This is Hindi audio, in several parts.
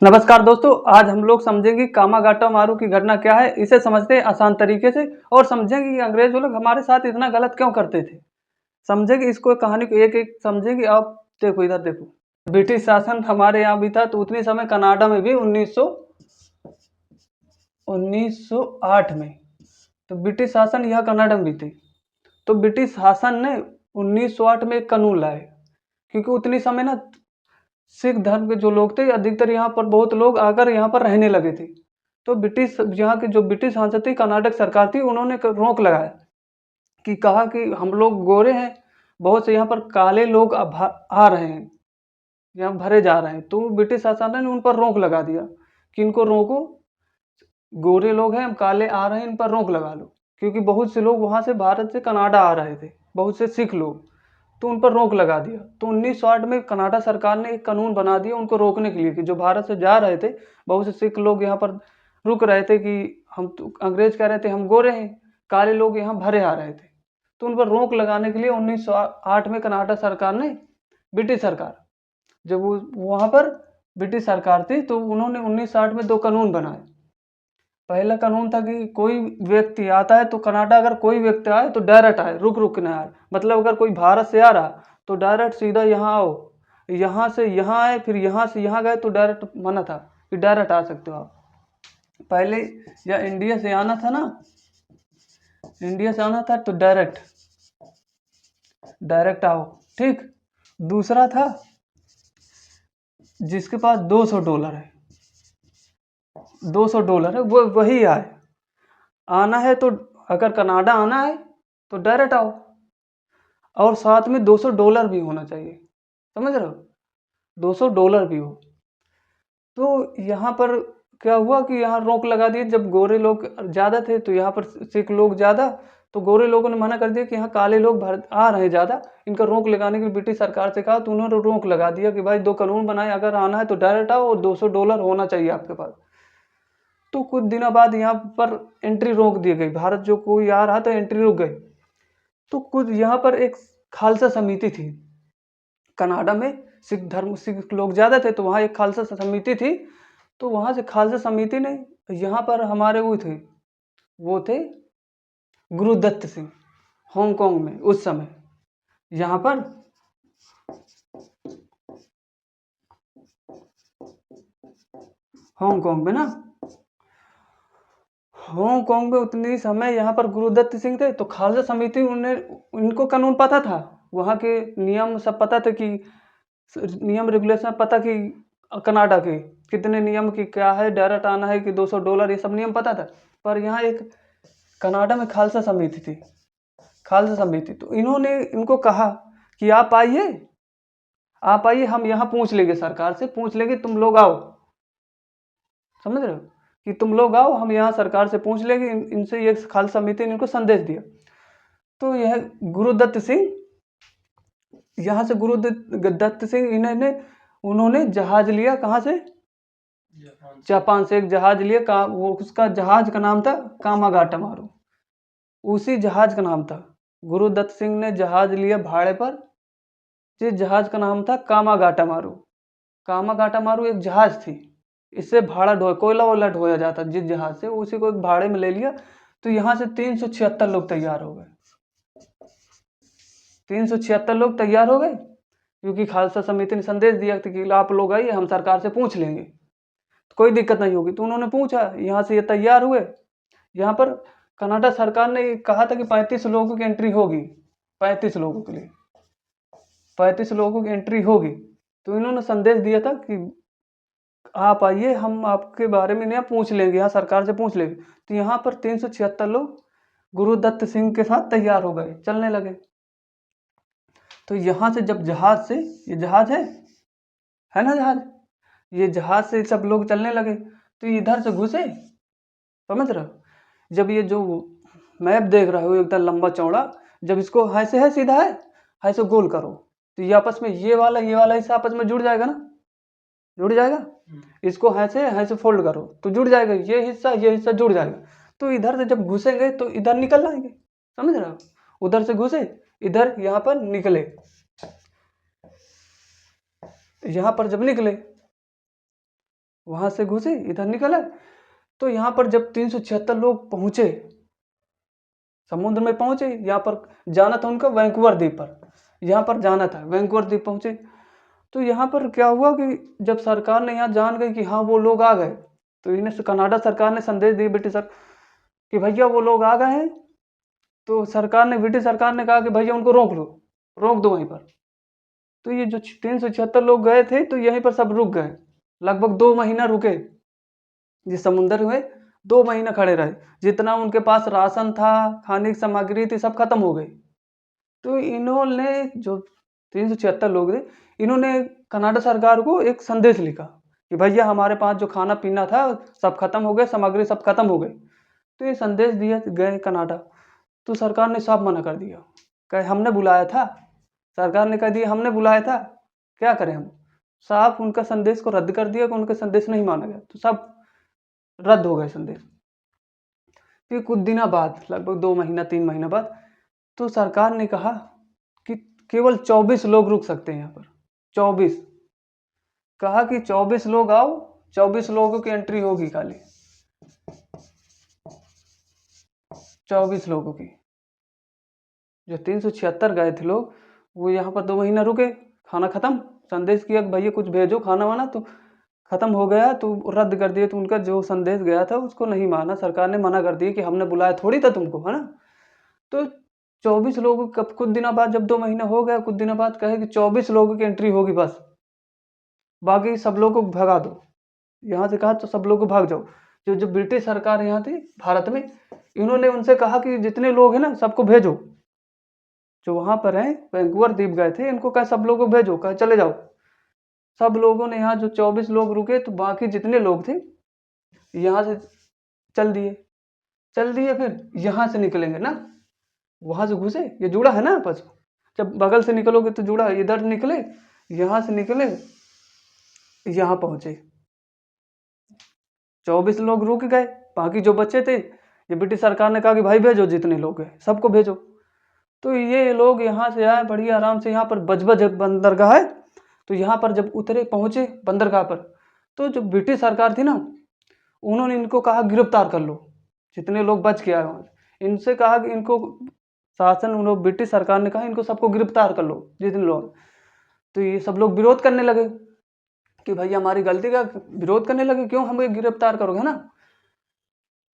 नमस्कार दोस्तों, आज हम लोग समझेंगे कामागाटा मारू की घटना क्या है। इसे समझते हैं आसान तरीके से और समझेंगे कि अंग्रेज वो लोग हमारे साथ इतना गलत क्यों करते थे। समझेंगे इसको, कहानी को एक एक समझेंगे। आप देखो, इधर देखो, ब्रिटिश शासन हमारे यहाँ भी था तो उतनी समय कनाडा में भी 1908 में तो ब्रिटिश शासन यहाँ कनाडा में भी थी। तो ब्रिटिश शासन ने 1908 में एक कानून लाए, क्योंकि उतनी समय ना सिख धर्म के जो लोग थे अधिकतर यहाँ पर बहुत लोग आकर यहाँ पर रहने लगे थे। तो ब्रिटिश यहाँ की जो ब्रिटिश सांसद थी, कर्नाटक सरकार थी, उन्होंने रोक लगाया कि कहा कि हम लोग गोरे हैं, बहुत से यहाँ पर काले लोग आ रहे हैं, यहाँ भरे जा रहे हैं। तो ब्रिटिश शासन ने उन पर रोक लगा दिया कि इनको रोको, गोरे लोग हैं, हम काले आ रहे हैं, इन पर रोक लगा लो। क्योंकि बहुत से लोग वहाँ से भारत से कनाडा आ रहे थे, बहुत से सिख लोग, तो उन पर रोक लगा दिया। तो 1908 में कनाडा सरकार ने एक कानून बना दिया उनको रोकने के लिए कि जो भारत से जा रहे थे, बहुत से सिख लोग यहाँ पर रुक रहे थे कि हम तो अंग्रेज कह रहे थे हम गोरे हैं, काले लोग यहाँ भरे आ रहे थे। तो उन पर रोक लगाने के लिए 1908 में कनाडा सरकार ने, ब्रिटिश सरकार, जब वो वहाँ पर ब्रिटिश सरकार थी तो उन्होंने 1960 में दो कानून बनाए। पहला कानून था कि कोई व्यक्ति आता है तो कनाडा, अगर कोई व्यक्ति आए तो डायरेक्ट आए, रुक रुक ना आए। मतलब अगर कोई भारत से आ रहा तो डायरेक्ट सीधा यहाँ आओ, यहाँ से यहाँ आए, फिर यहाँ से यहाँ गए तो डायरेक्ट मना था कि डायरेक्ट आ सकते हो आप। पहले या इंडिया से आना था ना, इंडिया से आना था तो डायरेक्ट डायरेक्ट आओ, ठीक। दूसरा था जिसके पास $200 है, $200 है, वो वही आए। आना है तो अगर कनाडा आना है तो डायरेक्ट आओ, और साथ में $200 भी होना चाहिए, समझ रहे हो, $200 भी हो। तो यहाँ पर क्या हुआ कि यहाँ रोक लगा दिए। जब गोरे लोग ज़्यादा थे तो यहाँ पर सिख लोग ज़्यादा, तो गोरे लोगों ने मना कर दिया कि यहाँ काले लोग भारत आ रहे हैं ज़्यादा, इनका रोक लगाने के लिए ब्रिटिश सरकार से कहा। तो उन्होंने रोक लगा दिया कि भाई दो कानून बनाए, अगर आना है तो डायरेक्ट आओ और $200 होना चाहिए आपके पास। तो कुछ दिनों बाद यहाँ पर एंट्री रोक दी गई, भारत जो कोई आ रहा था एंट्री रुक गई। तो कुछ यहाँ पर एक खालसा समिति थी कनाडा में, सिख धर्म सिख लोग ज़्यादा थे तो वहाँ एक खालसा समिति थी। तो वहाँ से खालसा समिति ने यहाँ पर हमारे वो थे गुरुदत्त सिंह, हांगकांग में उस समय, यहाँ पर हांगकांग में ना, हांगकांग में उतनी समय यहाँ पर गुरुदत्त सिंह थे। तो खालसा समिति, उन्हें इनको कानून पता था, वहाँ के नियम सब पता थे कि नियम रेगुलेशन पता कि कनाडा के कितने नियम की क्या है, डायरेक्ट आना है कि $200, ये सब नियम पता था। पर यहाँ एक कनाडा में खालसा समिति थी, खालसा समिति, तो इन्होंने इनको कहा कि आप आइए, हम यहाँ पूछ लेंगे, सरकार से पूछ लेंगे, तुम लोग आओ, समझ रहे हो, कि तुम लोग आओ, हम यहाँ सरकार से पूछ लेंगे। इनसे ये खालसा समिति ने इनको संदेश दिया। तो यह गुरुदत्त सिंह, यहाँ से गुरुदत्त सिंह इन्होंने उन्होंने जहाज लिया, कहाँ से, जापान से एक जहाज लिया। वो उसका जहाज का नाम था कामागाटा मारू, उसी जहाज का नाम था। गुरुदत्त सिंह ने जहाज लिया भाड़े पर, जिस जहाज का नाम था कामागाटा मारू। कामागाटा मारू एक जहाज थी, इससे भाड़ा कोयला वोला ढोया जाता जिस जहाज से, उसी को एक भाड़े में ले लिया। तो यहाँ से 376 लोग तैयार हो गए, 376 लोग तैयार हो गए, क्योंकि खालसा समिति ने संदेश दिया था कि आप लोग आइए, हम सरकार से पूछ लेंगे, तो कोई दिक्कत नहीं होगी। तो उन्होंने पूछा, यहाँ से ये तैयार हुए। यहाँ पर कनाडा सरकार ने कहा था कि 35 लोगों की एंट्री होगी, 35 लोगों के लिए 35 लोगों की एंट्री होगी। तो इन्होंने संदेश दिया था कि आप आइए, हम आपके बारे में यहाँ पूछ लेंगे, यहाँ सरकार से पूछ लेंगे। तो यहाँ पर 376 लोग गुरुदत्त सिंह के साथ तैयार हो गए, चलने लगे। तो यहाँ से जब जहाज से, ये जहाज है ना जहाज, ये जहाज से सब लोग चलने लगे। तो इधर से घुसे, समझ रहे हो, जब ये जो मैप देख रहे हो एकदम लंबा चौड़ा, जब इसको ऐसे है सीधा है, ऐसे गोल करो, तो ये आपस में ये वाला हिस्सा आपस में जुड़ जाएगा ना, जुड़ जाएगा। इसको ऐसे फोल्ड करो तो जुड़ जाएगा, ये हिस्सा जुड़ जाएगा। तो इधर से जब घुसेंगे तो इधर निकल आएंगे, समझ रहे हो, उधर से घुसे, इधर यहाँ पर निकले, यहाँ पर जब निकले वहाँ से घुसे इधर निकले। तो यहाँ पर जब 376 लोग पहुँचे, समुद्र में पहुँचे, यहाँ पर जाना था उनका वैंकूवर द्वीप पर, यहाँ पर जाना था वैंकूवर द्वीप पहुँचे। तो यहाँ पर क्या हुआ कि जब सरकार ने यहाँ जान गई कि हाँ वो लोग आ गए, तो इन्हें कनाडा सरकार ने संदेश दिए ब्रिटिश सर कि भैया वो लोग आ गए हैं। तो सरकार ने, ब्रिटिश सरकार ने कहा कि भैया उनको रोक लो, रोक दो वहीं पर। तो ये जो 376 लोग गए थे तो यहीं पर सब रुक गए, लगभग 2 महीना रुके जिस समुद्र में, 2 महीना खड़े रहे। जितना उनके पास राशन था, खाने की सामग्री थी, सब खत्म हो गई। तो इन्होंने जो 376 लोग थे, इन्होंने कनाडा सरकार को एक संदेश लिखा कि भैया हमारे पास जो खाना पीना था सब खत्म हो गया, सामग्री सब खत्म हो गई। तो ये संदेश दिए गए कनाडा। तो सरकार ने साफ मना कर दिया, कहे हमने बुलाया था, सरकार ने कह दिया हमने बुलाया था, क्या करें हम। साफ उनका संदेश को रद्द कर दिया कि उनका संदेश नहीं माना गया, तो सब रद्द हो गए संदेश। फिर कुछ दिनों बाद, लगभग 2 महीना 3 महीना बाद, तो सरकार ने कहा कि केवल 24 लोग रुक सकते हैं यहाँ पर। 24 कहा कि 24 लोग आओ, 24 लोगों की एंट्री होगी खाली, 24 लोगों की। जो 376 गए थे लोग, वो यहाँ पर 2 महीना रुके, खाना खत्म, संदेश किया कि भैया कुछ भेजो खाना वाना, तो खत्म हो गया, तो रद्द कर दिए। तो उनका जो संदेश गया था उसको नहीं माना, सरकार ने मना कर दिया कि हमने बुलाया थोड़ी था तुमको, है ना। तो 24 लोगों का कुछ दिनों बाद, जब 2 महीना हो गया, कुछ दिनों बाद कहे कि 24 लोगों की एंट्री होगी बस, बाकी सब लोगों को भगा दो। यहाँ से कहा तो सब लोग को भाग जाओ। जो जो ब्रिटिश सरकार यहाँ थी भारत में, इन्होंने उनसे कहा कि जितने लोग हैं ना सबको भेजो, जो वहाँ पर हैं वैंकूवर द्वीप गए थे, इनको कहा सब लोगों को भेजो, कहा चले जाओ। सब लोगों ने, यहाँ जो 24 लोग रुके, तो बाकी जितने लोग थे यहाँ से चल दिए, फिर यहाँ से निकलेंगे ना, वहाँ से घुसे, ये जुड़ा है ना आपस में, जब बगल से निकलोगे तो जुड़ा, इधर निकले, यहाँ से निकले, यहाँ पहुँचे। 24 लोग रुक गए, बाकी जो बच्चे थे, ये ब्रिटिश सरकार ने कहा कि भाई भेजो, जितने लोग हैं सबको भेजो। तो ये लोग यहाँ से आए बढ़िया आराम से, यहाँ पर बजबज बंदरगाह है, तो यहाँ पर जब उतरे पहुँचे बंदरगाह पर, तो जो ब्रिटिश सरकार थी ना, उन्होंने इनको कहा गिरफ्तार कर लो, जितने लोग बच के आए वहाँ से। इनसे कहा कि इनको शासन, उन्होंने ब्रिटिश सरकार ने कहा इनको सबको गिरफ्तार कर लो, जितने लोग। तो ये सब लोग विरोध करने लगे कि भैया हमारी गलती का, विरोध करने लगे, क्यों हमें गिरफ्तार करोगे, है ना।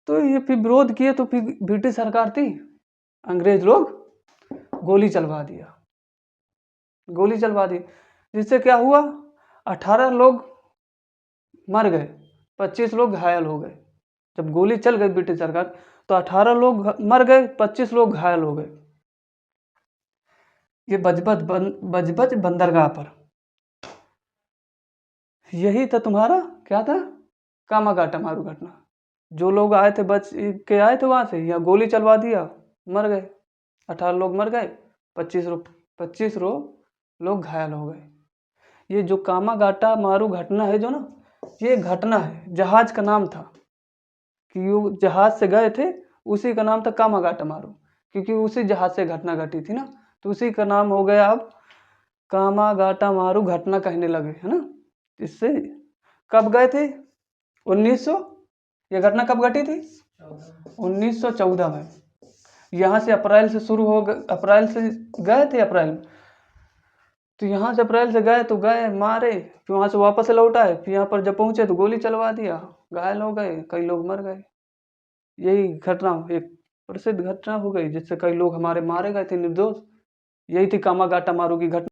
तो ये फिर विरोध किए, तो फिर ब्रिटिश सरकार थी, अंग्रेज लोग गोली चलवा दिया, गोली चलवा दी, जिससे क्या हुआ, 18 लोग मर गए, 25 लोग घायल हो गए। जब गोली चल गई ब्रिटिश सरकार, तो 18 लोग मर गए, 25 लोग घायल हो गए। ये बजबज बंदरगाह पर यही था तुम्हारा, क्या था, कामागाटा मारू घटना। जो लोग आए थे, बच के आए थे वहाँ से, या गोली चलवा दिया, मर गए, 18 लोग मर गए, 25 लोग घायल हो गए। ये जो कामागाटा मारू घटना है जो ना, ये घटना है, जहाज का नाम था, कि वो जहाज से गए थे, उसी का नाम था कामागाटा मारू, क्योंकि उसी जहाज से घटना घटी थी ना, तो उसी का नाम हो गया अब कामागाटा मारू घटना कहने लगे, है ना। इससे कब गए थे, 1900, ये घटना कब घटी थी, 1914 में। यहाँ से अप्रैल से शुरू हो गए, अप्रैल से गए थे, अप्रैल में, तो यहाँ से अप्रैल से गए, तो गए मारे, फिर वहाँ से वापस लौट आए, फिर यहाँ पर जब पहुँचे तो गोली चलवा दिया, घायल हो गए, कई लोग मर गए। यही घटना एक प्रसिद्ध घटना हो गई, जिससे कई लोग हमारे मारे गए थे निर्दोष। यही थी कामागाटा मारू की घटना।